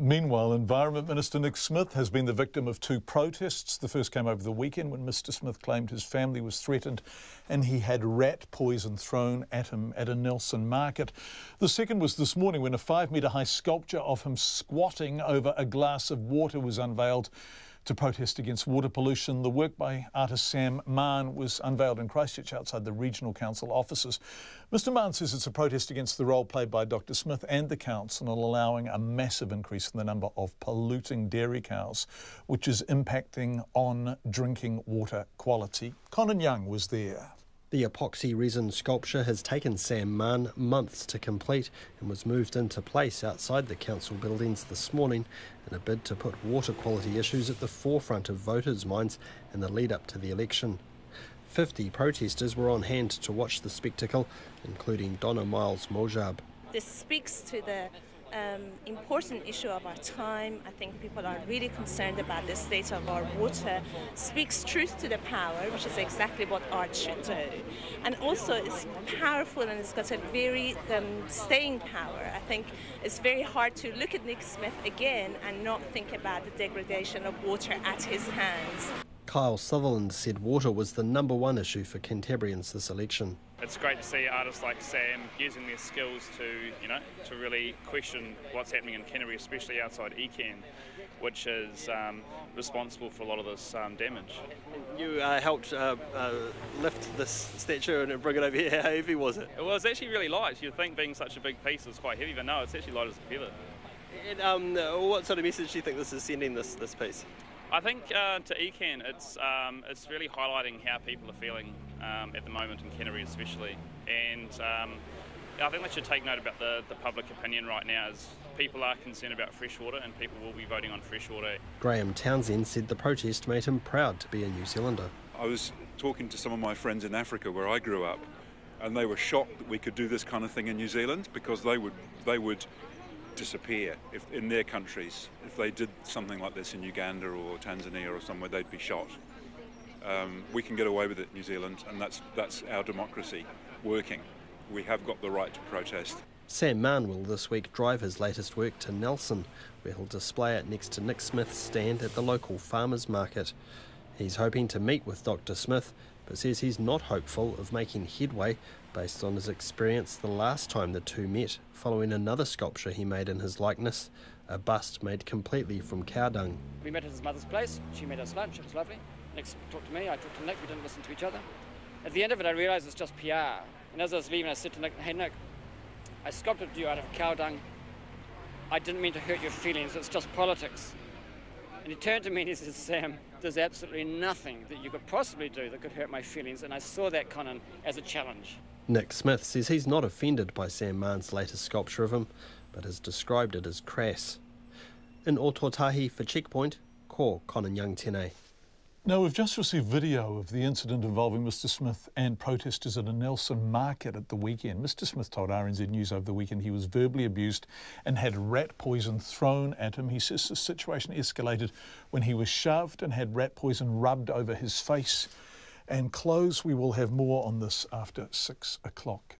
Meanwhile, Environment Minister Nick Smith has been the victim of two protests. The first came over the weekend when Mr Smith claimed his family was threatened and he had rat poison thrown at him at a Nelson market. The second was this morning when a 5-metre high sculpture of him squatting over a glass of water was unveiled to protest against water pollution. The work by artist Sam Mann was unveiled in Christchurch outside the Regional Council offices. Mr Mann says it's a protest against the role played by Dr Smith and the council in allowing a massive increase in the number of polluting dairy cows, which is impacting on drinking water quality. Conan Young was there. The epoxy resin sculpture has taken Sam Mann months to complete and was moved into place outside the council buildings this morning in a bid to put water quality issues at the forefront of voters' minds in the lead up to the election. 50 protesters were on hand to watch the spectacle, including Donna Miles-Mojab. This speaks to the important issue of our time. I think people are really concerned about the state of our water. Speaks truth to the power, which is exactly what art should do. And also it's powerful and it's got a very staying power. I think it's very hard to look at Nick Smith again and not think about the degradation of water at his hands. Kyle Sutherland said water was the #1 issue for Cantabrians this election. It's great to see artists like Sam using their skills to really question what's happening in Canterbury, especially outside Ecan, which is responsible for a lot of this damage. You helped lift this statue and bring it over here. How heavy was it? It was actually really light. You'd think being such a big piece was quite heavy, but no, it's actually light as a feather. And what sort of message do you think this is sending, this piece? I think to Ecan, it's really highlighting how people are feeling at the moment in Canterbury especially, and I think they should take note about the public opinion right now, as people are concerned about fresh water and people will be voting on fresh water. Graham Townsend said the protest made him proud to be a New Zealander. I was talking to some of my friends in Africa where I grew up, and they were shocked that we could do this kind of thing in New Zealand, because they would disappear in their countries. If they did something like this in Uganda or Tanzania or somewhere, they'd be shot. We can get away with it in New Zealand, and that's our democracy working. We have got the right to protest. Sam Mann will this week drive his latest work to Nelson, where he'll display it next to Nick Smith's stand at the local farmers market. He's hoping to meet with Dr Smith, but says he's not hopeful of making headway based on his experience the last time the two met, following another sculpture he made in his likeness, a bust made completely from cow dung. We met at his mother's place, she made us lunch, it was lovely. Nick talked to me, I talked to Nick, we didn't listen to each other. At the end of it I realised it's just PR, and as I was leaving I said to Nick, "Hey Nick, I sculpted you out of cow dung. I didn't mean to hurt your feelings, it's just politics." And he turned to me and he said, "Sam, there's absolutely nothing that you could possibly do that could hurt my feelings," and I saw that, Conan, as a challenge. Nick Smith says he's not offended by Sam Mann's latest sculpture of him, but has described it as crass. In Ototahi for Checkpoint, ko Conan Young tēnei. Now, we've just received video of the incident involving Mr Smith and protesters at a Nelson market at the weekend. Mr Smith told RNZ News over the weekend he was verbally abused and had rat poison thrown at him. He says the situation escalated when he was shoved and had rat poison rubbed over his face and clothes. We will have more on this after 6 o'clock.